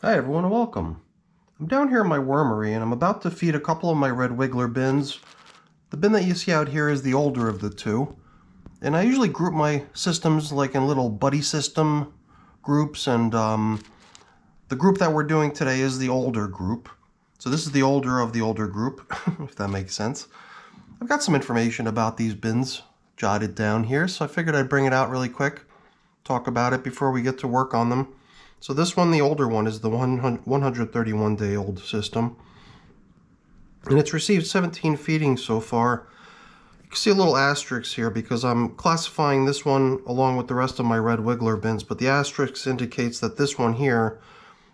Hi everyone and welcome. I'm down here in my wormery and I'm about to feed a couple of my red wiggler bins. The bin that you see out here is the older of the two. And I usually group my systems like in little buddy system groups, and the group that we're doing today is the older group. So this is the older of the older group, if that makes sense. I've got some information about these bins jotted down here, so I figured I'd bring it out really quick, talk about it before we get to work on them. So this one, the older one, is the 131-day-old system. And it's received 17 feedings so far. You can see a little asterisk here because I'm classifying this one along with the rest of my red wiggler bins, but the asterisk indicates that this one here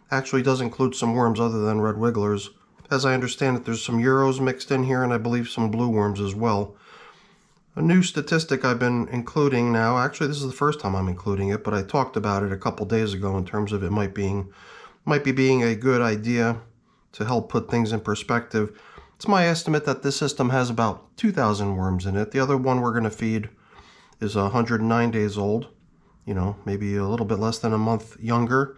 actually does include some worms other than red wigglers. As I understand it, there's some Euros mixed in here and I believe some blue worms as well. A new statistic I've been including now, actually this is the first time I'm including it, but I talked about it a couple days ago in terms of it might be being a good idea to help put things in perspective. It's my estimate that this system has about 2,000 worms in it. The other one we're going to feed is 109 days old, maybe a little bit less than a month younger.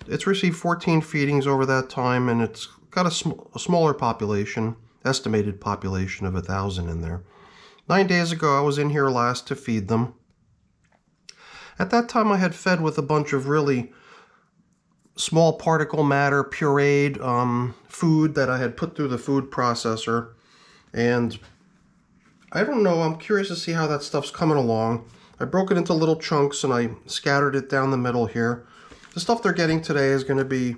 It's received 14 feedings over that time, and it's got a smaller population, estimated population of 1,000 in there. 9 days ago, I was in here last to feed them. At that time, I had fed with a bunch of really small particle matter pureed food that I had put through the food processor. And I don't know, I'm curious to see how that stuff's coming along. I broke it into little chunks and I scattered it down the middle here. The stuff they're getting today is going to be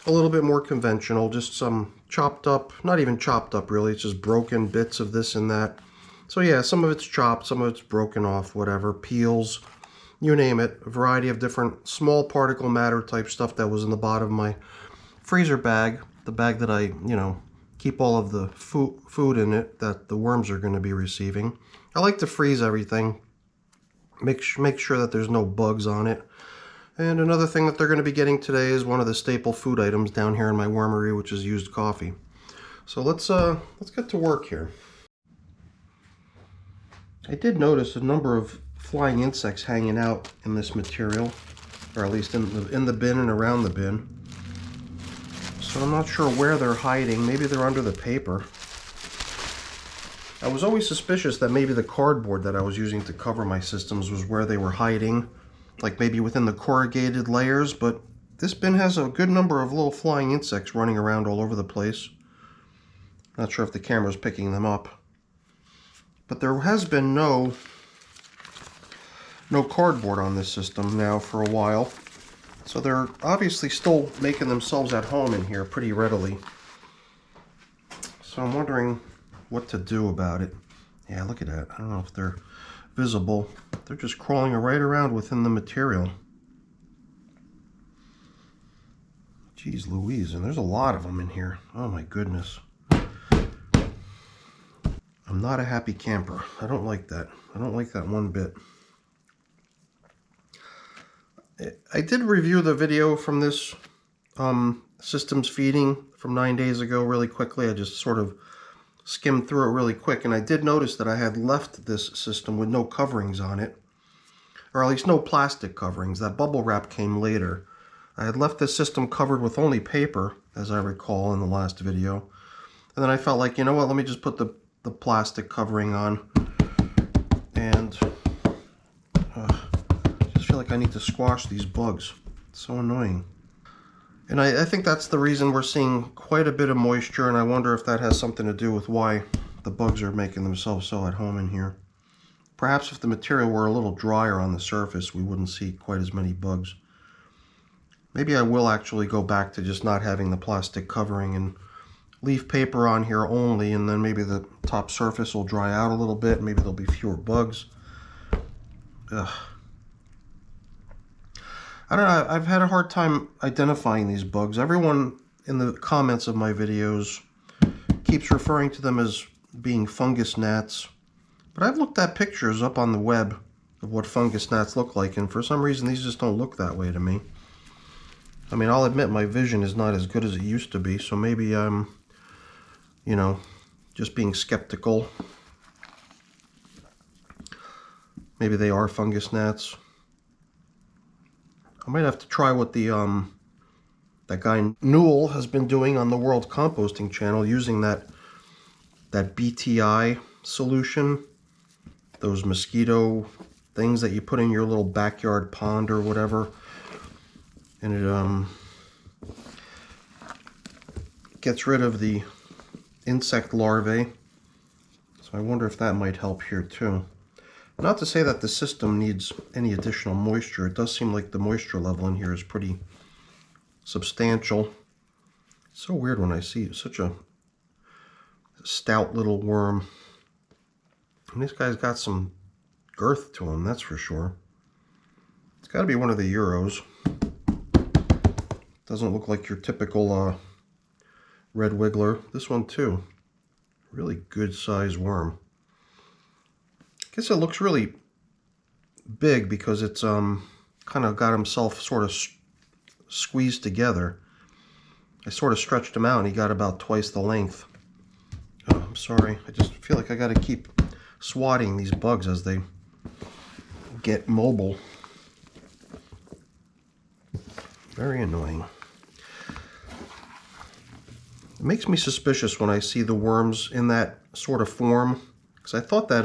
a little bit more conventional, just some chopped up, not even chopped up really, it's just broken bits of this and that. So yeah, some of it's chopped, some of it's broken off, whatever, peels, you name it. A variety of different small particle matter type stuff that was in the bottom of my freezer bag, the bag that I, keep all of the food in it that the worms are going to be receiving. I like to freeze everything, make sure that there's no bugs on it. And another thing that they're going to be getting today is one of the staple food items down here in my wormery, which is used coffee. So let's get to work here. I did notice a number of flying insects hanging out in this material, or at least in the bin and around the bin. So I'm not sure where they're hiding. Maybe they're under the paper. I was always suspicious that maybe the cardboard that I was using to cover my systems was where they were hiding, like maybe within the corrugated layers, but this bin has a good number of little flying insects running around all over the place. Not sure if the camera's picking them up. But there has been no cardboard on this system now for a while. So they're obviously still making themselves at home in here pretty readily. So I'm wondering what to do about it. Yeah, look at that. I don't know if they're visible. They're just crawling right around within the material. Jeez Louise, and there's a lot of them in here. Oh my goodness. I'm not a happy camper. I don't like that. I don't like that one bit. I did review the video from this systems feeding from 9 days ago really quickly. I just sort of skimmed through it really quick, and I did notice that I had left this system with no coverings on it, or at least no plastic coverings. That bubble wrap came later. I had left this system covered with only paper, as I recall in the last video. And then I felt like, you know what, let me just put the plastic covering on, and I just feel like I need to squash these bugs. It's so annoying. And I think that's the reason we're seeing quite a bit of moisture, and I wonder if that has something to do with why the bugs are making themselves so at home in here. Perhaps if the material were a little drier on the surface, we wouldn't see quite as many bugs. Maybe I will actually go back to just not having the plastic covering and leave paper on here only, and then maybe the top surface will dry out a little bit. Maybe there'll be fewer bugs. Ugh. I don't know, I've had a hard time identifying these bugs. Everyone in the comments of my videos keeps referring to them as being fungus gnats, but I've looked at pictures up on the web of what fungus gnats look like, and for some reason these just don't look that way to me. I mean, I'll admit my vision is not as good as it used to be, so maybe I'm just being skeptical. Maybe they are fungus gnats. I might have to try what the that guy Newell has been doing on the World Composting channel, using that BTI solution, those mosquito things that you put in your little backyard pond or whatever, and it gets rid of the insect larvae. So I wonder if that might help here too. Not to say that the system needs any additional moisture. It does seem like the moisture level in here is pretty substantial. It's so weird when I see such a stout little worm. And this guy's got some girth to him, that's for sure. It's got to be one of the Euros. Doesn't look like your typical red wiggler. This one too. Really good size worm. I guess it looks really big because it's kind of got himself sort of squeezed together. I sort of stretched him out and he got about twice the length. Oh, I'm sorry. I just feel like I got to keep swatting these bugs as they get mobile. Very annoying. It makes me suspicious when I see the worms in that sort of form, because I thought that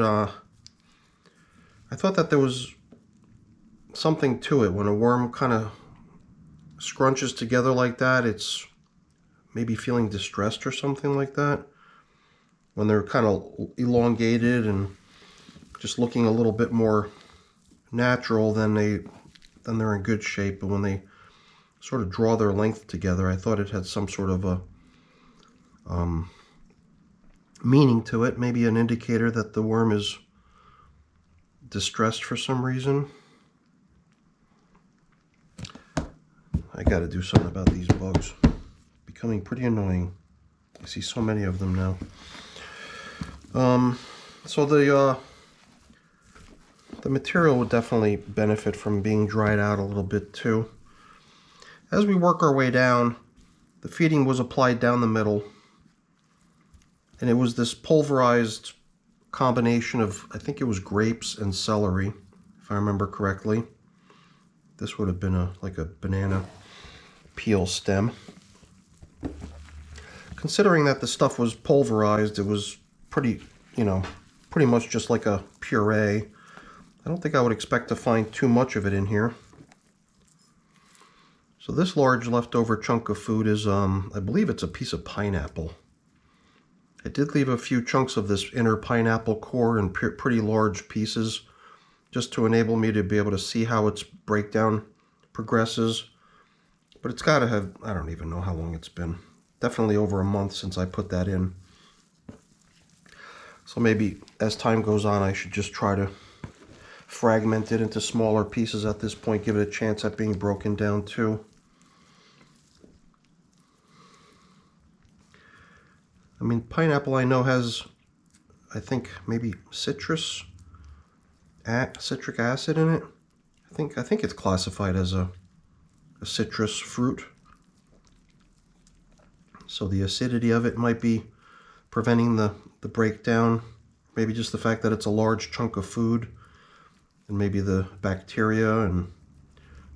there was something to it. When a worm kind of scrunches together like that, it's maybe feeling distressed or something like that. When they're kind of elongated and just looking a little bit more natural, then they're in good shape. But when they sort of draw their length together, I thought it had some sort of a meaning to it, maybe an indicator that the worm is distressed for some reason. I got to do something about these bugs. Becoming pretty annoying. I see so many of them now. So the material would definitely benefit from being dried out a little bit too. As we work our way down, the feeding was applied down the middle, and it was this pulverized combination of, I think it was grapes and celery, if I remember correctly. This would have been like a banana peel stem. Considering that the stuff was pulverized, it was pretty much just like a puree. I don't think I would expect to find too much of it in here. So this large leftover chunk of food is, I believe it's a piece of pineapple. I did leave a few chunks of this inner pineapple core in pretty large pieces, just to enable me to be able to see how its breakdown progresses. But it's got to have, I don't even know how long it's been. Definitely over a month since I put that in. So maybe as time goes on, I should just try to fragment it into smaller pieces at this point, give it a chance at being broken down too. I mean, pineapple I know has, I think, maybe citric acid in it. I think it's classified as a citrus fruit. So the acidity of it might be preventing the breakdown. Maybe just the fact that it's a large chunk of food, and maybe the bacteria and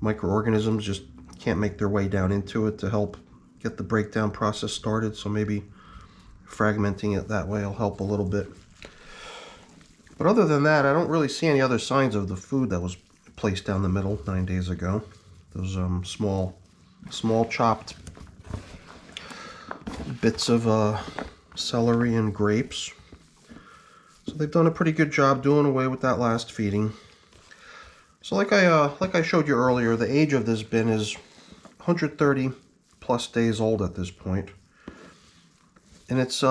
microorganisms just can't make their way down into it to help get the breakdown process started. So maybe fragmenting it that way will help a little bit. But other than that, I don't really see any other signs of the food that was placed down the middle 9 days ago. Those small chopped bits of celery and grapes. So they've done a pretty good job doing away with that last feeding. So like I showed you earlier, the age of this bin is 130 plus days old at this point. And it's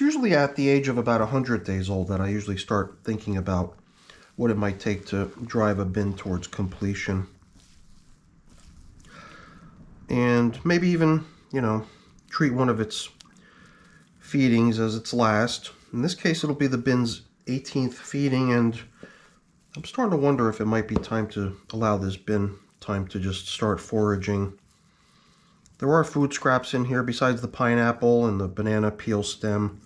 usually at the age of about 100 days old that I usually start thinking about what it might take to drive a bin towards completion. And maybe even, treat one of its feedings as its last. In this case, it'll be the bin's 18th feeding, and I'm starting to wonder if it might be time to allow this bin time to just start foraging. There are food scraps in here besides the pineapple and the banana peel stem.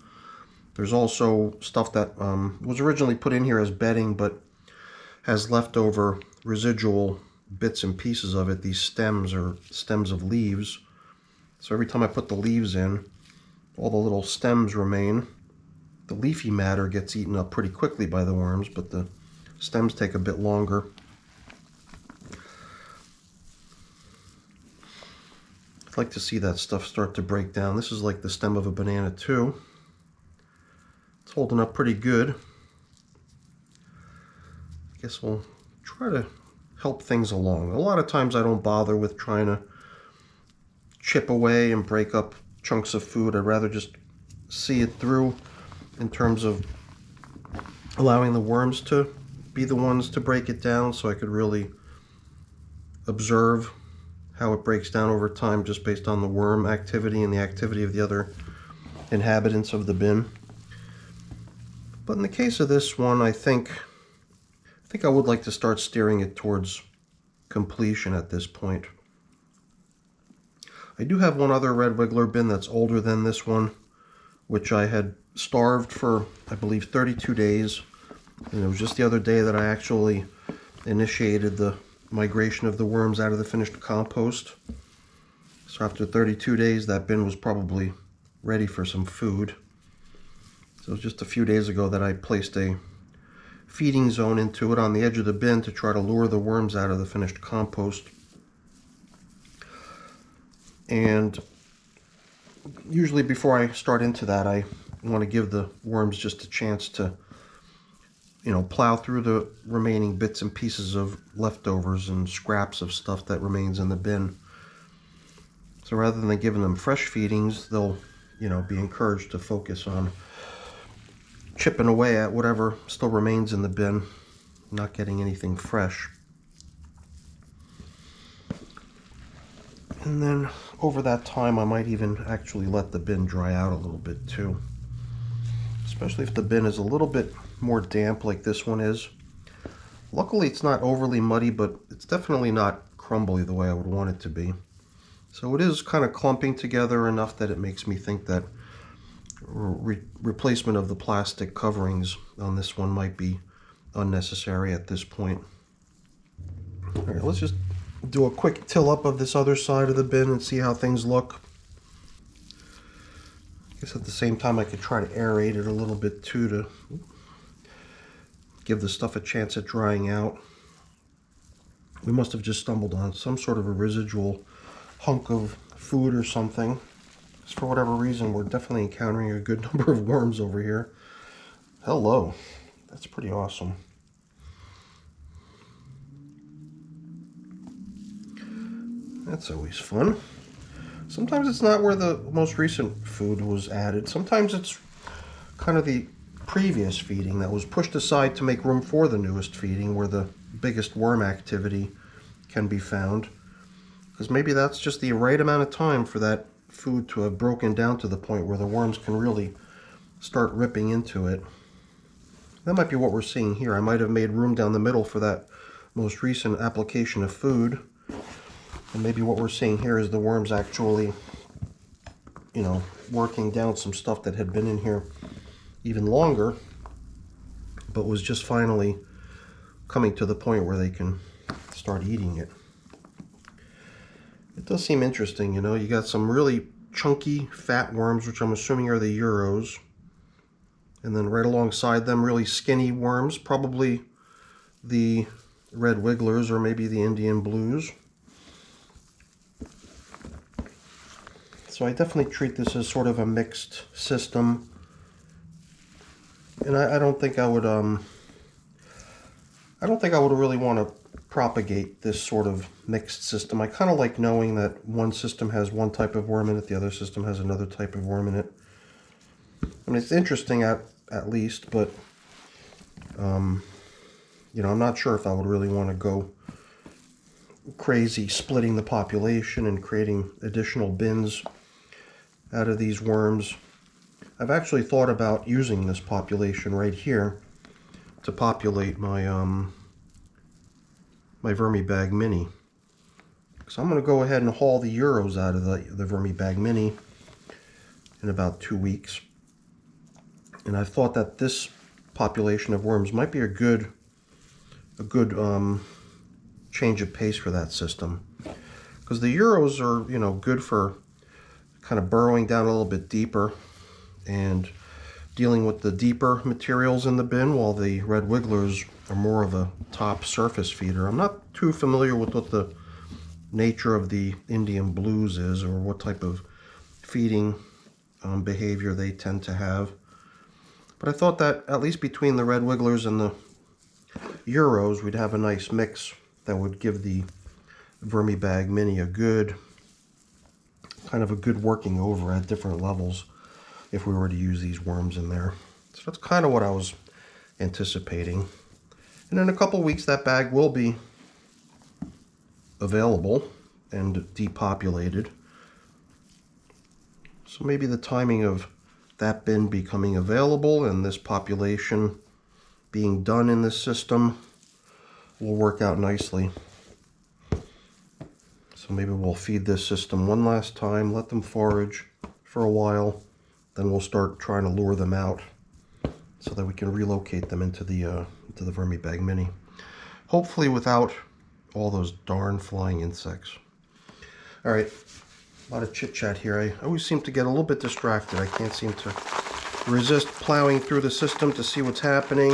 There's also stuff that was originally put in here as bedding, but has leftover residual bits and pieces of it. These stems are stems of leaves. So every time I put the leaves in, all the little stems remain. The leafy matter gets eaten up pretty quickly by the worms, but the stems take a bit longer. I'd like to see that stuff start to break down. This is like the stem of a banana too. It's holding up pretty good. I guess we'll try to help things along. A lot of times I don't bother with trying to chip away and break up chunks of food. I'd rather just see it through in terms of allowing the worms to be the ones to break it down, so I could really observe how it breaks down over time just based on the worm activity and the activity of the other inhabitants of the bin. But in the case of this one, I think I would like to start steering it towards completion at this point. I do have one other red wiggler bin that's older than this one, which I had starved for, I believe, 32 days. And it was just the other day that I actually initiated the migration of the worms out of the finished compost. So after 32 days, that bin was probably ready for some food. So it was just a few days ago that I placed a feeding zone into it on the edge of the bin to try to lure the worms out of the finished compost. And usually before I start into that, I want to give the worms just a chance to, plow through the remaining bits and pieces of leftovers and scraps of stuff that remains in the bin. So rather than giving them fresh feedings, they'll, be encouraged to focus on chipping away at whatever still remains in the bin, not getting anything fresh. And then over that time, I might even actually let the bin dry out a little bit too. Especially if the bin is a little bit more damp like this one is. Luckily, it's not overly muddy, but it's definitely not crumbly the way I would want it to be. So it is kind of clumping together enough that it makes me think that replacement of the plastic coverings on this one might be unnecessary at this point. All right, let's just do a quick till up of this other side of the bin and see how things look. I guess at the same time I could try to aerate it a little bit too to give the stuff a chance at drying out. We must have just stumbled on some sort of a residual hunk of food or something. For whatever reason, we're definitely encountering a good number of worms over here. Hello. That's pretty awesome. That's always fun. Sometimes it's not where the most recent food was added. Sometimes it's kind of the previous feeding that was pushed aside to make room for the newest feeding where the biggest worm activity can be found. Because maybe that's just the right amount of time for that food to have broken down to the point where the worms can really start ripping into it. That might be what we're seeing here. I might have made room down the middle for that most recent application of food. And maybe what we're seeing here is the worms actually, working down some stuff that had been in here even longer, but was just finally coming to the point where they can start eating it. It does seem interesting, you got some really chunky fat worms, which I'm assuming are the Euros. And then right alongside them, really skinny worms, probably the red wigglers or maybe the Indian blues. So I definitely treat this as sort of a mixed system. And I don't think I would really want to propagate this sort of mixed system. I kind of like knowing that one system has one type of worm in it, the other system has another type of worm in it. I mean, it's interesting at least, but I'm not sure if I would really want to go crazy splitting the population and creating additional bins out of these worms. I've actually thought about using this population right here to populate my my Vermibag Mini. So I'm going to go ahead and haul the Euros out of the Vermibag Mini in about 2 weeks. And I thought that this population of worms might be a good change of pace for that system. Because the Euros are, good for kind of burrowing down a little bit deeper and dealing with the deeper materials in the bin, while the red wigglers are more of a top surface feeder. I'm not too familiar with what the nature of the Indian blues is, or what type of feeding behavior they tend to have. But I thought that at least between the red wigglers and the Euros, we'd have a nice mix that would give the Vermibag Mini a good working over at different levels if we were to use these worms in there. So that's kind of what I was anticipating. And in a couple weeks, that bag will be available and depopulated. So maybe the timing of that bin becoming available and this population being done in this system will work out nicely. So maybe we'll feed this system one last time, let them forage for a while, then we'll start trying to lure them out so that we can relocate them into the Vermibag Mini. Hopefully without all those darn flying insects. All right, a lot of chit chat here. I always seem to get a little bit distracted. I can't seem to resist plowing through the system to see what's happening.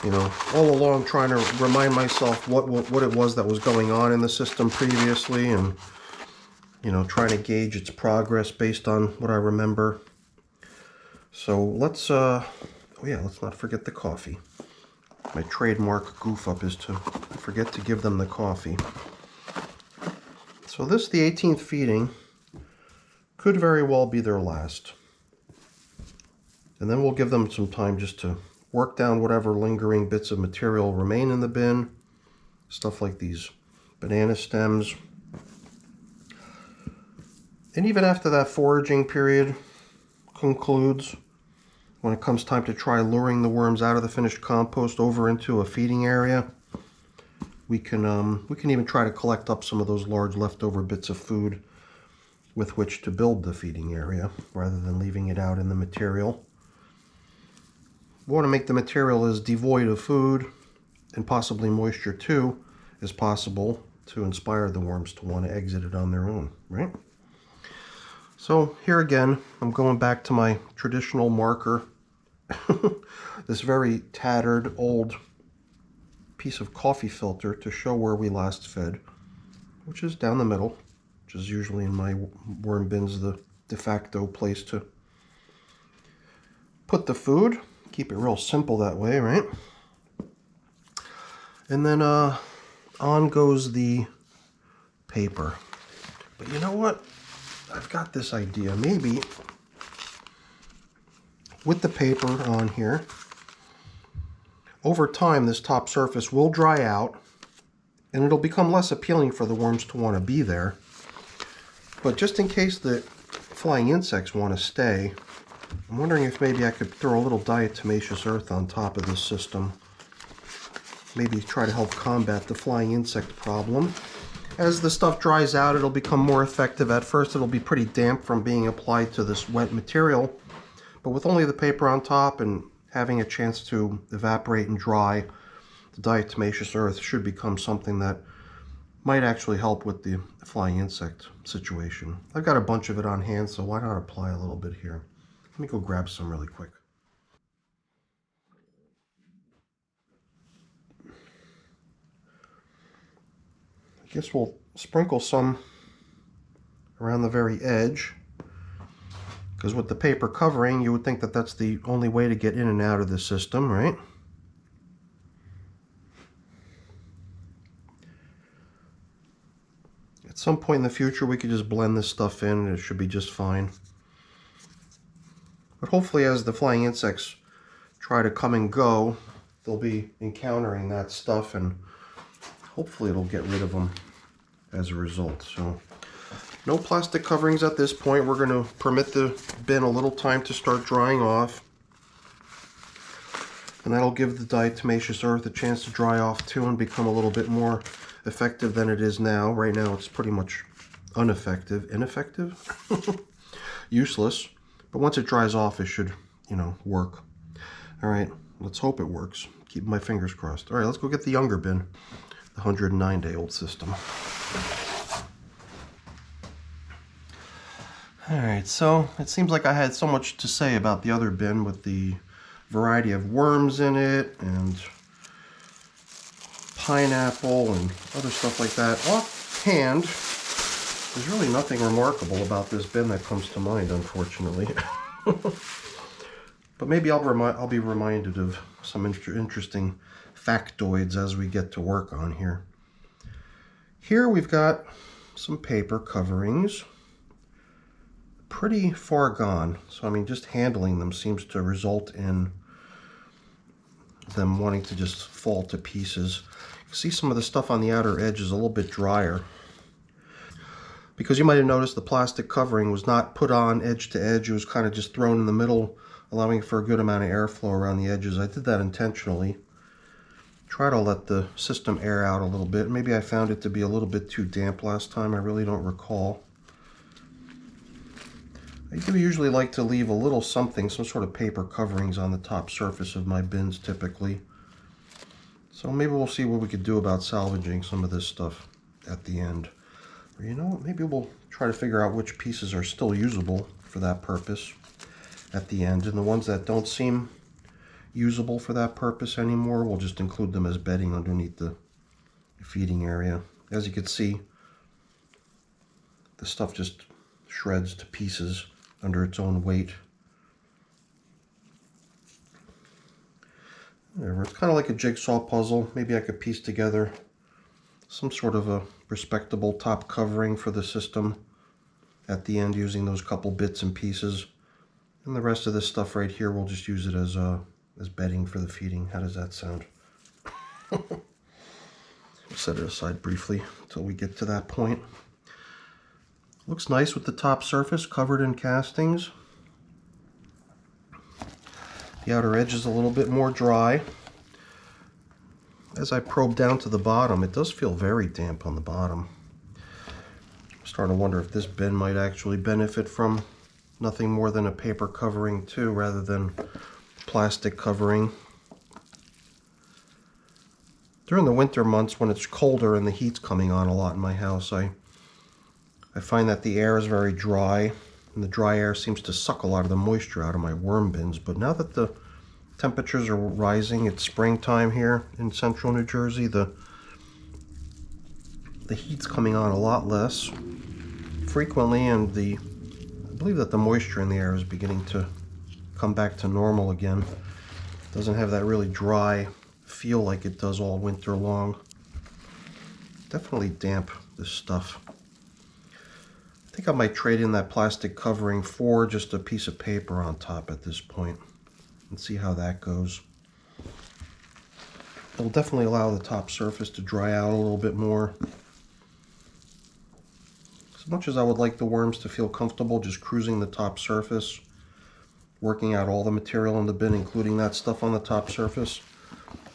You know, all along trying to remind myself what it was that was going on in the system previously, and you know, trying to gauge its progress based on what I remember. So let's oh yeah, let's not forget the coffee. My trademark goof up is to forget to give them the coffee. So this, the 18th feeding, could very well be their last. And then we'll give them some time just to work down whatever lingering bits of material remain in the bin. Stuff like these banana stems. And even after that foraging period concludes, when it comes time to try luring the worms out of the finished compost over into a feeding area, we can even try to collect up some of those large leftover bits of food with which to build the feeding area, rather than leaving it out in the material. We want to make the material as devoid of food, and possibly moisture too, as possible, to inspire the worms to want to exit it on their own, right? So here again, I'm going back to my traditional marker, this very tattered old piece of coffee filter to show where we last fed, which is down the middle, which is usually in my worm bins the de facto place to put the food. Keep it real simple that way, right? And then on goes the paper. But you know what? I've got this idea. Maybe with the paper on here, over time this top surface will dry out and it'll become less appealing for the worms to want to be there. But just in case the flying insects want to stay, I'm wondering if maybe I could throw a little diatomaceous earth on top of this system. Maybe try to help combat the flying insect problem. As the stuff dries out, it'll become more effective. At first, it'll be pretty damp from being applied to this wet material. But with only the paper on top and having a chance to evaporate and dry, the diatomaceous earth should become something that might actually help with the flying insect situation. I've got a bunch of it on hand, so why not apply a little bit here? Let me go grab some really quick. I guess we'll sprinkle some around the very edge, because with the paper covering, you would think that that's the only way to get in and out of the system, right? At some point in the future, we could just blend this stuff in and it should be just fine. But hopefully as the flying insects try to come and go, they'll be encountering that stuff and hopefully it'll get rid of them as a result. So no plastic coverings at this point. We're going to permit the bin a little time to start drying off. And that'll give the diatomaceous earth a chance to dry off too and become a little bit more effective than it is now. Right now it's pretty much ineffective, useless. But once it dries off, it should, you know, work. All right, let's hope it works. Keep my fingers crossed. All right, let's go get the younger bin, the 109-day-old system. Alright, so it seems like I had so much to say about the other bin with the variety of worms in it and pineapple and other stuff like that. Offhand, there's really nothing remarkable about this bin that comes to mind, unfortunately. But maybe I'll be reminded of some interesting factoids as we get to work on here. Here we've got some paper coverings. Pretty far gone. So I mean, just handling them seems to result in them wanting to just fall to pieces. You can see some of the stuff on the outer edge is a little bit drier. Because you might have noticed the plastic covering was not put on edge to edge. It was kind of just thrown in the middle, allowing for a good amount of airflow around the edges. I did that intentionally. Try to let the system air out a little bit. Maybe I found it to be a little bit too damp last time. I really don't recall. I do usually like to leave a little something, some sort of paper coverings on the top surface of my bins typically. So maybe we'll see what we could do about salvaging some of this stuff at the end. Or you know what, maybe we'll try to figure out which pieces are still usable for that purpose at the end. And the ones that don't seem usable for that purpose anymore, we'll just include them as bedding underneath the feeding area. As you can see, the stuff just shreds to pieces under its own weight. Whatever. It's kind of like a jigsaw puzzle. Maybe I could piece together some sort of a respectable top covering for the system at the end using those couple bits and pieces. And the rest of this stuff right here, we'll just use it as bedding for the feeding. How does that sound? We'll set it aside briefly until we get to that point. Looks nice with the top surface covered in castings. The outer edge is a little bit more dry. As I probe down to the bottom, it does feel very damp on the bottom. I'm starting to wonder if this bin might actually benefit from nothing more than a paper covering too, rather than plastic covering. During the winter months when it's colder and the heat's coming on a lot in my house, I find that the air is very dry, and the dry air seems to suck a lot of the moisture out of my worm bins. But now that the temperatures are rising, it's springtime here in central New Jersey, the heat's coming on a lot less frequently, and I believe that the moisture in the air is beginning to come back to normal again. It doesn't have that really dry feel like it does all winter long. Definitely damp, this stuff. I think I might trade in that plastic covering for just a piece of paper on top at this point and see how that goes. It'll definitely allow the top surface to dry out a little bit more. As much as I would like the worms to feel comfortable just cruising the top surface, working out all the material in the bin, including that stuff on the top surface,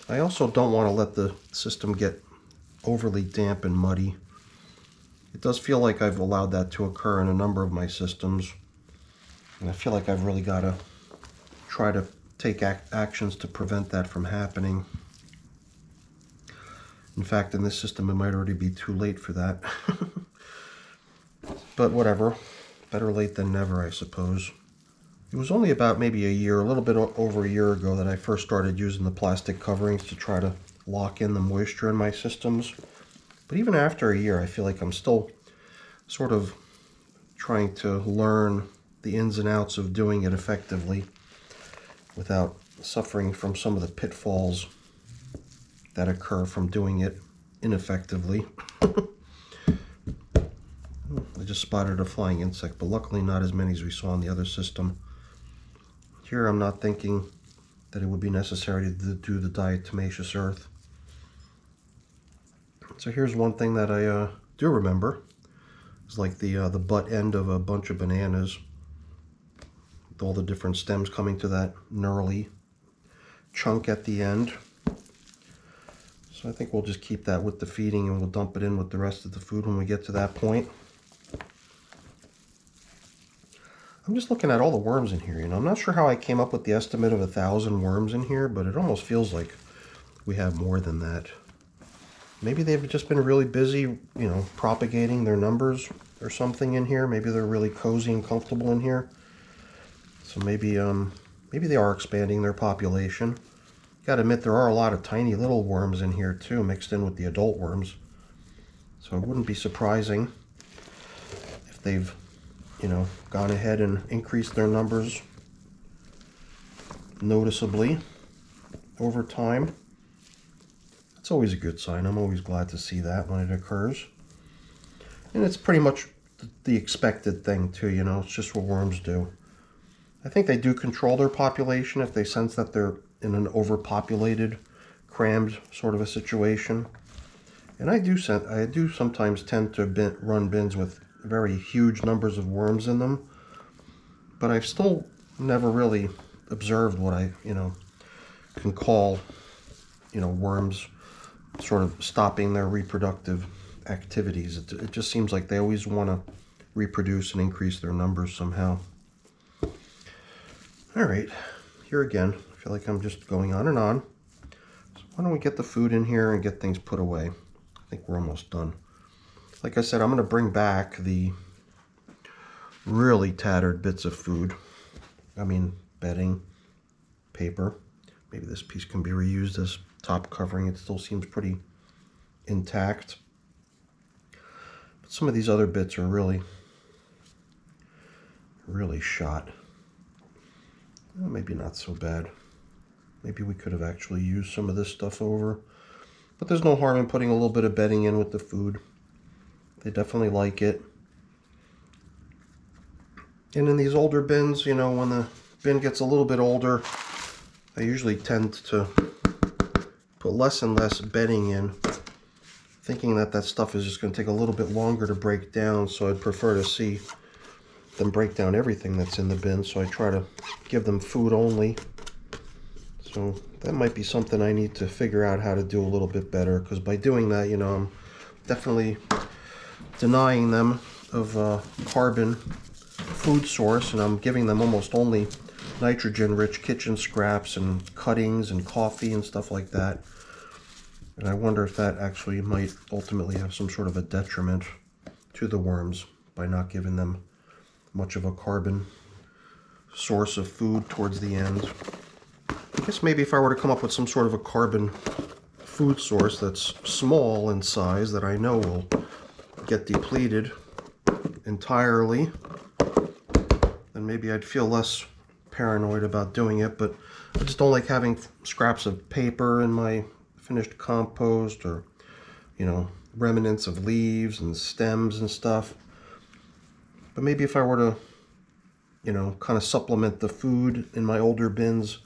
I also don't want to let the system get overly damp and muddy. It does feel like I've allowed that to occur in a number of my systems, and I feel like I've really got to try to take actions to prevent that from happening. In fact, in this system, it might already be too late for that. But whatever. Better late than never, I suppose. It was only about maybe a year, a little bit over a year ago, that I first started using the plastic coverings to try to lock in the moisture in my systems. But even after a year, I feel like I'm still sort of trying to learn the ins and outs of doing it effectively without suffering from some of the pitfalls that occur from doing it ineffectively. I just spotted a flying insect, but luckily not as many as we saw in the other system. Here I'm not thinking that it would be necessary to do the diatomaceous earth. So here's one thing that I do remember. It's like the butt end of a bunch of bananas, with all the different stems coming to that knurly chunk at the end. So I think we'll just keep that with the feeding, and we'll dump it in with the rest of the food when we get to that point. I'm just looking at all the worms in here. I'm not sure how I came up with the estimate of 1,000 worms in here, but it almost feels like we have more than that. Maybe they've just been really busy, you know, propagating their numbers or something in here. Maybe they're really cozy and comfortable in here. So maybe they are expanding their population. Gotta admit, there are a lot of tiny little worms in here too, mixed in with the adult worms. So it wouldn't be surprising if they've, you know, gone ahead and increased their numbers noticeably over time. It's always a good sign. I'm always glad to see that when it occurs. And it's pretty much the expected thing too, you know, it's just what worms do. I think they do control their population if they sense that they're in an overpopulated, crammed sort of a situation. And I do sometimes tend to run bins with very huge numbers of worms in them, but I've still never really observed what I, you know, can call, you know, worms sort of stopping their reproductive activities. It just seems like they always want to reproduce and increase their numbers somehow. All right, here again, I feel like I'm just going on and on. So why don't we get the food in here and get things put away? I think we're almost done. Like I said, I'm going to bring back the really tattered bits of food. I mean, bedding, paper. Maybe this piece can be reused as top covering. It still seems pretty intact. But some of these other bits are really shot. Well, maybe not so bad. Maybe we could have actually used some of this stuff over. But there's no harm in putting a little bit of bedding in with the food. They definitely like it. And in these older bins, you know, when the bin gets a little bit older, I usually tend to put less and less bedding in, thinking that that stuff is just going to take a little bit longer to break down, so I'd prefer to see them break down everything that's in the bin, so I try to give them food only. So that might be something I need to figure out how to do a little bit better, because by doing that, you know, I'm definitely denying them of a carbon food source, and I'm giving them almost only nitrogen-rich kitchen scraps and cuttings and coffee and stuff like that. And I wonder if that actually might ultimately have some sort of a detriment to the worms by not giving them much of a carbon source of food towards the end. I guess maybe if I were to come up with some sort of a carbon food source that's small in size that I know will get depleted entirely, then maybe I'd feel less paranoid about doing it. But I just don't like having scraps of paper in my finished compost, or, you know, remnants of leaves and stems and stuff. But maybe if I were to, you know, kind of supplement the food in my older bins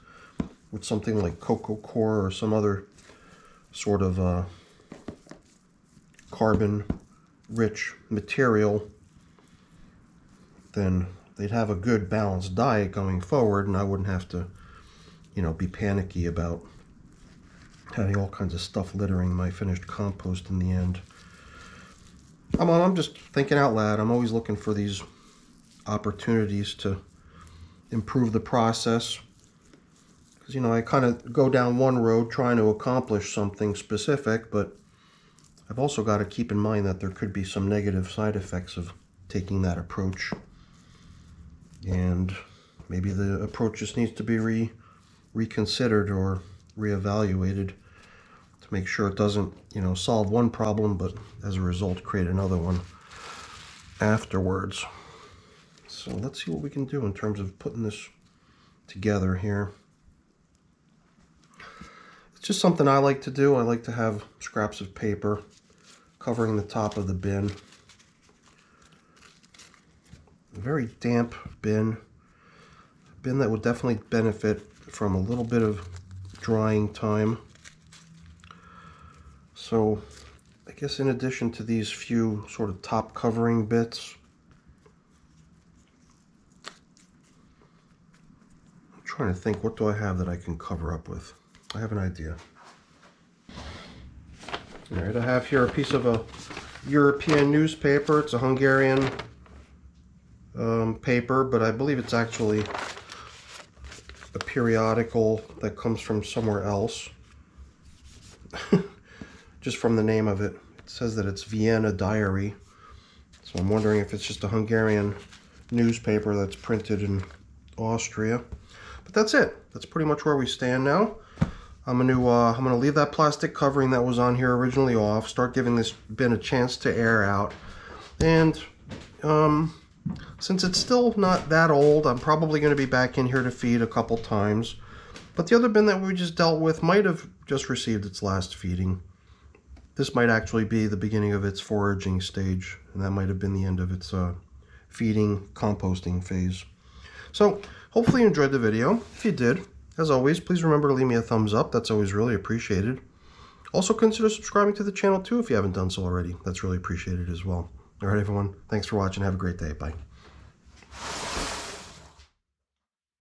with something like COCO or some other sort of carbon-rich material, then they'd have a good balanced diet going forward, and I wouldn't have to, you know, be panicky about having all kinds of stuff littering my finished compost in the end. I'm just thinking out loud. I'm always looking for these opportunities to improve the process, because, you know, I kind of go down one road trying to accomplish something specific, but I've also got to keep in mind that there could be some negative side effects of taking that approach, and maybe the approach just needs to be reconsidered or reevaluated to make sure it doesn't, you know, solve one problem, but as a result create another one afterwards. So let's see what we can do in terms of putting this together here. It's just something I like to do. I like to have scraps of paper covering the top of the bin. A very damp bin. A bin that would definitely benefit from a little bit of drying time. So I guess in addition to these few sort of top covering bits, I'm trying to think, what do I have that I can cover up with? I have an idea. All right, I have here a piece of a European newspaper. It's a Hungarian paper, but I believe it's actually a periodical that comes from somewhere else. just from the name of it. It says that it's Vienna Diary. So I'm wondering if it's just a Hungarian newspaper that's printed in Austria. But that's it. That's pretty much where we stand now. I'm gonna leave that plastic covering that was on here originally off, start giving this bin a chance to air out. And since it's still not that old, I'm probably going to be back in here to feed a couple times. But the other bin that we just dealt with might have just received its last feeding. This might actually be the beginning of its foraging stage, and that might have been the end of its feeding, composting phase. So hopefully you enjoyed the video. If you did, as always, please remember to leave me a thumbs up. That's always really appreciated. Also consider subscribing to the channel too if you haven't done so already. That's really appreciated as well. All right, everyone. Thanks for watching. Have a great day. Bye.